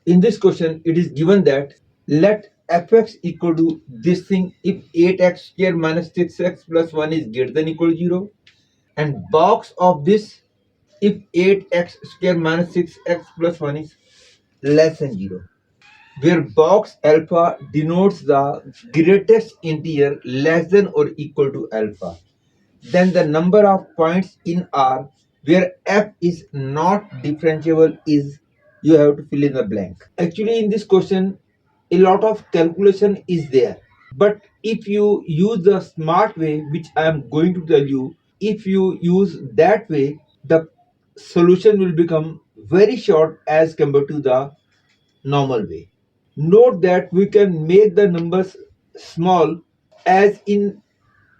In this question, it is given that let fx equal to this thing if 8x square minus 6x plus 1 is greater than equal to 0, and box of this if 8x square minus 6x plus 1 is less than 0, where box alpha denotes the greatest integer less than or equal to alpha. Then the number of points in R where f is not differentiable is, you have to fill in the blank. Actually, in this question, a lot of calculation is there. But if you use the smart way, which I am going to tell you, if you use that way, the solution will become very short as compared to the normal way. Note that we can make the numbers small, as in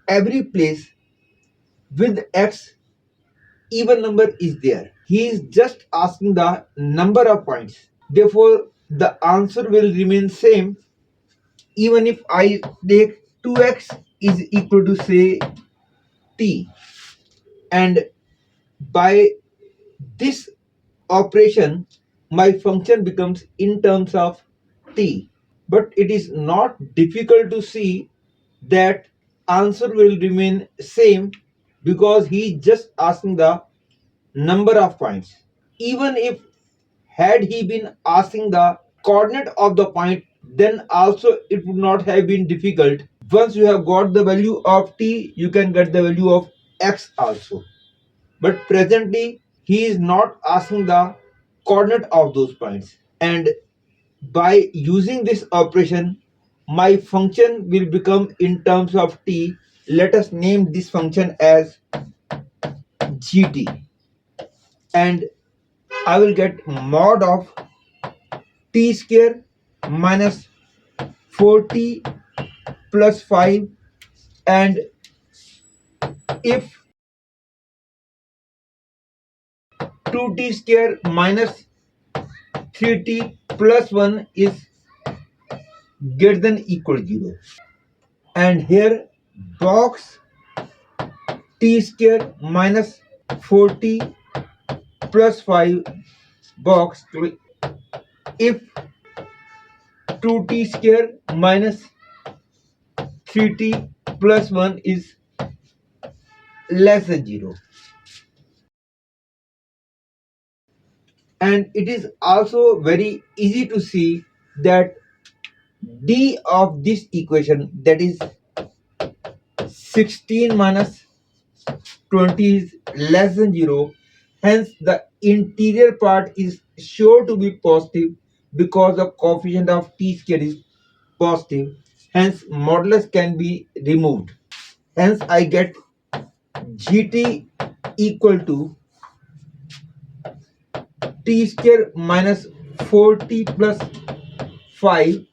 every place with x even number is there. He is just asking the number of points. Therefore, the answer will remain same even if I take 2x is equal to say t, and by this operation my function becomes in terms of t. But it is not difficult to see that answer will remain same because he is just asking the number of points. Even if had he been asking the coordinate of the point, then also it would not have been difficult. Once you have got the value of t, you can get the value of x also. But presently he is not asking the coordinate of those points, and by using this operation my function will become in terms of t. Let us name this function as gt, and I will get mod of t square minus 4t plus 5, and if 2t square minus 3t plus 1 is greater than equal to 0, and here box t square minus 4t plus 5 box if 2t square minus 3t plus 1 is less than 0. And it is also very easy to see that d of this equation, that is 16 minus 20, is less than 0. Hence the interior part is sure to be positive because the coefficient of t square is positive. Hence modulus can be removed. Hence I get gt equal to t square minus 4t plus 5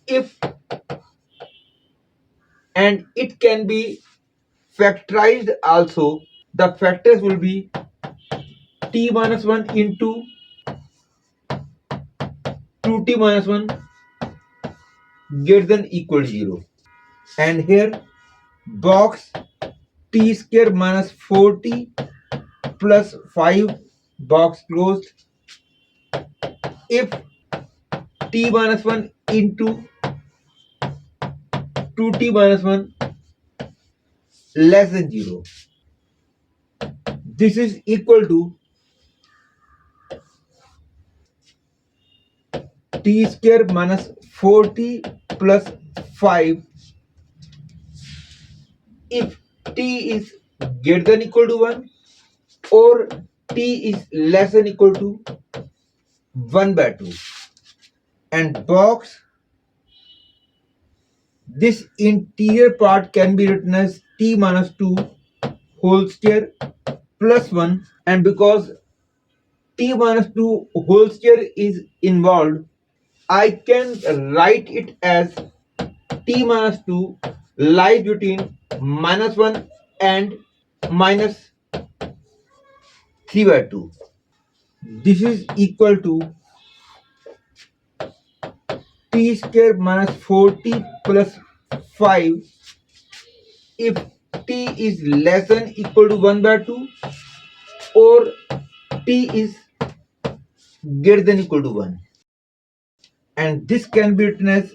if, and it can be factorized also. The factors will be t minus 1 into 2t minus 1 greater than equal to 0, and here box t square minus 4t plus 5 box closed if t minus 1 into 2t minus 1 less than 0. This is equal to t square minus 4t plus 5 if t is greater than equal to 1 or t is less than equal to 1 by 2, and box this interior part can be written as t minus 2 whole square plus 1, and because t minus 2 whole square is involved, I can write it as t minus 2 lies between minus 1 and minus 3 by 2. This is equal to t square minus 4t plus 5 if t is less than equal to 1 by 2 or t is greater than equal to 1. and this can be written as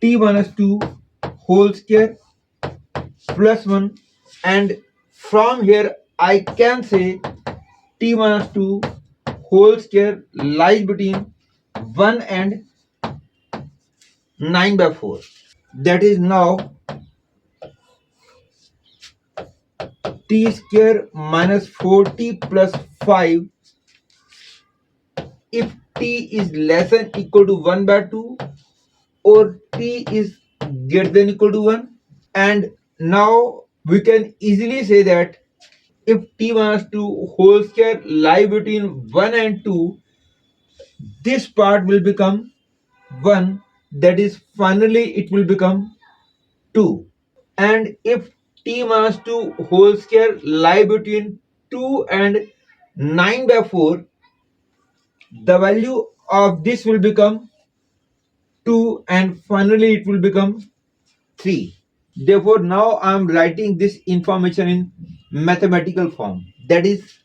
t minus 2 whole square plus 1, and from here I can say t minus 2 whole square lies between 1 and 9 by 4. That is now t square minus 4t plus 5 if t is less than equal to 1 by 2 or t is greater than equal to 1. And now we can easily say that if t minus 2 whole square lie between 1 and 2, this part will become 1, that is finally it will become 2. And if t minus 2 whole square lie between 2 and 9 by 4, the value of this will become 2 and finally it will become 3. Therefore, now I am writing this information in mathematical form. That is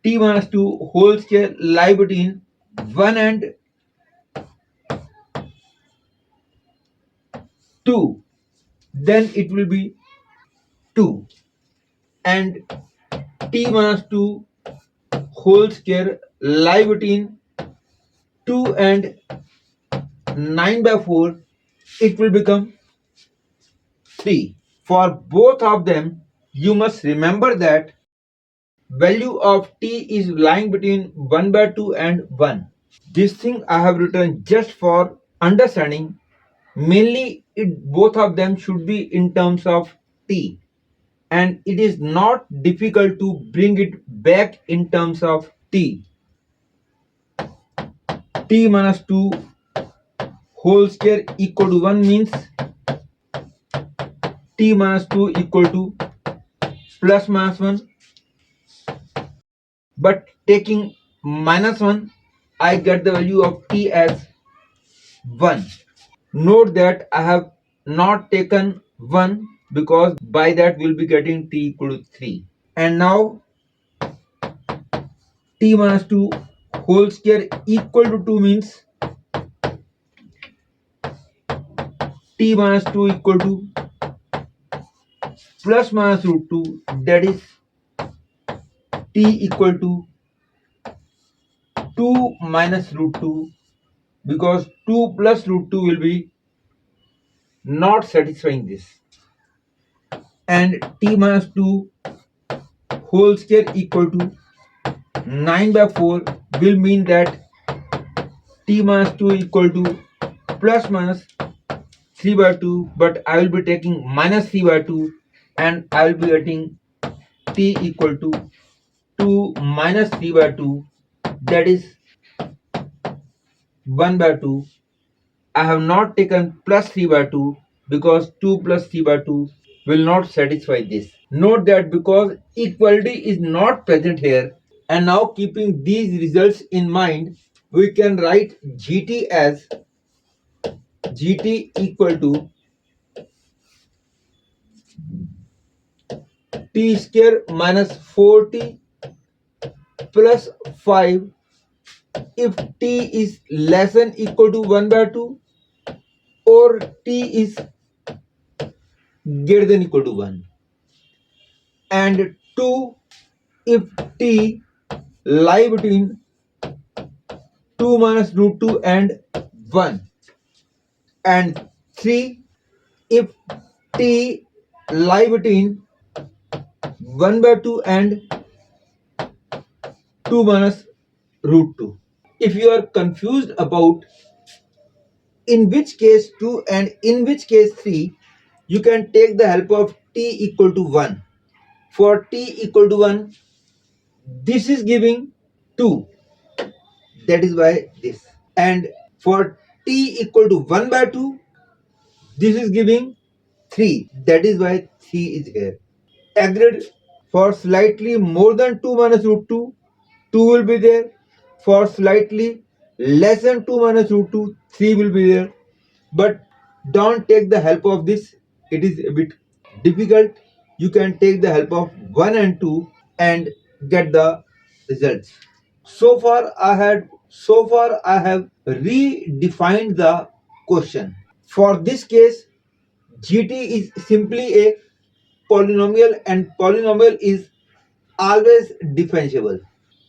t minus 2 whole square lie between 1 and 2. Then it will be 2. And t minus 2 whole square lie between 2 and 9 by 4. It will become 3. For both of them, you must remember that value of t is lying between 1 by 2 and 1. This thing I have written just for understanding. Mainly, both of them should be in terms of t, and it is not difficult to bring it back in terms of t. T minus 2 whole square equal to 1 means t minus 2 equal to plus minus 1, but taking minus 1, I get the value of t as 1. Note that I have not taken 1 because by that we'll be getting t equal to 3. And now t minus 2 whole square equal to 2 means t minus 2 equal to plus minus root 2, that is t equal to 2 minus root 2, because 2 plus root 2 will be not satisfying this. And t minus 2 whole square equal to 9 by 4 will mean that t minus 2 equal to plus minus 3 by 2, but I will be taking minus 3 by 2 and I will be getting t equal to 2 minus 3 by 2, that is 1 by 2. I have not taken plus 3 by 2 because 2 plus 3 by 2 will not satisfy this. Note that because equality is not present here, and now keeping these results in mind, we can write GT as GT equal to t square minus 4t plus 5 if t is less than equal to 1 by 2 or t is greater than equal to 1, and 2 if t lie between 2 minus root 2 and 1, and 3 if t lie between 1 by 2 and 2 minus root 2. If you are confused about in which case 2 and in which case 3, you can take the help of t equal to 1. For t equal to 1, this is giving 2, that is why this. And for t equal to 1 by 2, this is giving 3, that is why 3 is here. Agreed. For slightly more than 2 minus root 2, 2 will be there. For slightly less than 2 minus root 2, 3 will be there. But don't take the help of this. It is a bit difficult. You can take the help of 1 and 2 and get the results. So far I have redefined the question. For this case, GT is simply a polynomial, and polynomial is always differentiable.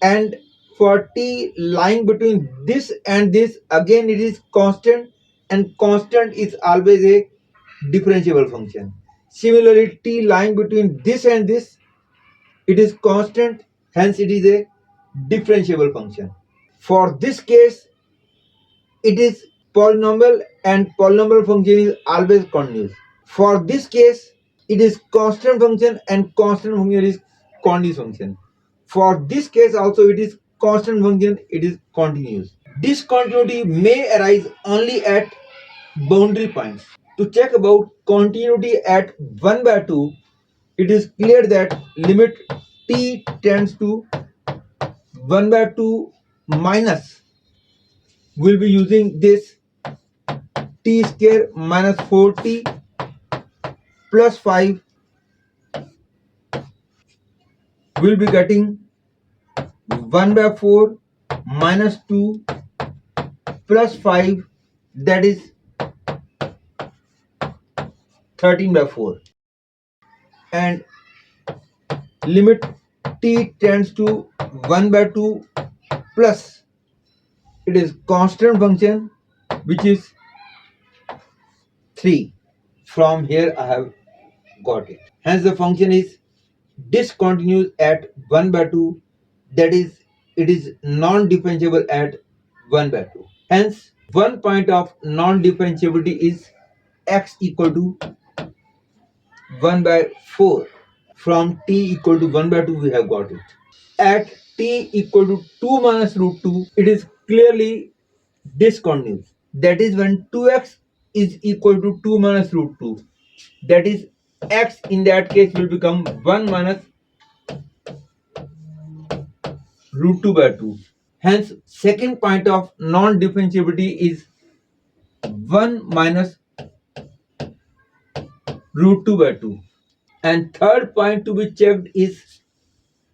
And for t lying between this and this, again it is constant, and constant is always a differentiable function. Similarly, t lying between this and this, it is constant, hence it is a differentiable function. For this case, it is polynomial, and polynomial function is always continuous. For this case, it is constant function, and constant function is continuous function. For this case also, it is constant function, it is continuous. Discontinuity may arise only at boundary points. To check about continuity at 1 by 2, it is clear that limit t tends to 1 by 2 minus, will be using this t square minus 4t plus 5, will be getting 1 by 4 minus 2 plus 5, that is 13 by 4. And limit t tends to 1 by 2 plus, it is constant function, which is 3. From here I have got it. Hence the function is discontinuous at 1 by 2, that is, it is non-differentiable at 1 by 2. Hence, one point of non-differentiability is x equal to 1 by 4. From t equal to 1 by 2, we have got it. At t equal to 2 minus root 2, it is clearly discontinuous. That is when 2x is equal to 2 minus root 2. That is, x in that case will become 1 minus root 2 by 2. Hence, second point of non-differentiability is 1 minus root 2 by 2. And third point to be checked is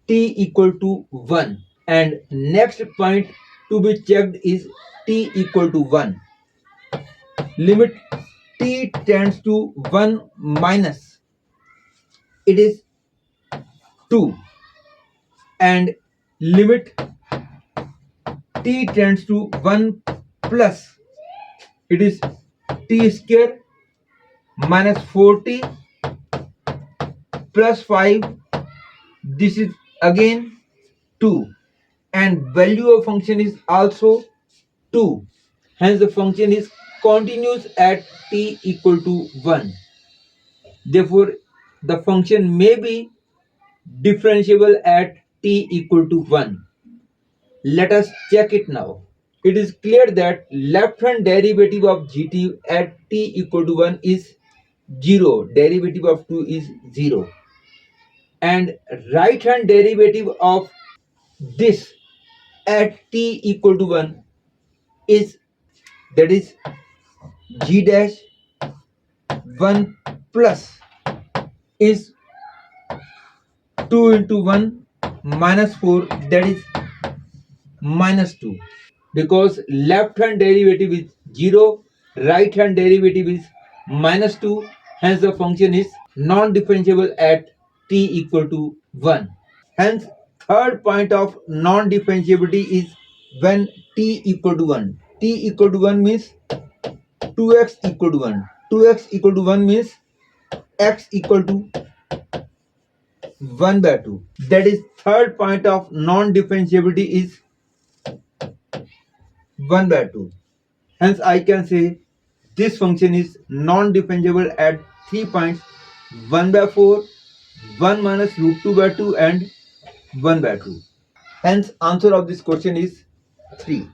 t equal to 1. And next point to be checked is t equal to 1. Limit t tends to 1 minus, it is 2. And limit t tends to 1 plus, it is t square minus 4t plus 5, this is again 2, and value of function is also 2. Hence the function is continuous at t equal to 1. Therefore, the function may be differentiable at t equal to 1. Let us check it now. It is clear that left hand derivative of gt at t equal to 1 is 0. Derivative of 2 is 0. And right hand derivative of this at t equal to 1 is, that is, g dash 1 plus is 2 into 1 minus 4, that is minus 2. Because left hand derivative is 0, right hand derivative is minus 2, hence the function is non-differentiable at t equal to 1. Hence, third point of non-differentiability is when t equal to 1. T equal to 1 means 2x equal to 1. 2x equal to 1 means x equal to 1 by 2. That is, third point of non-differentiability is 1 by 2. Hence, I can say this function is non-differentiable at 3 points: 1 by 4, 1 minus root 2 by 2, and 1 by 2. Hence, answer of this question is 3.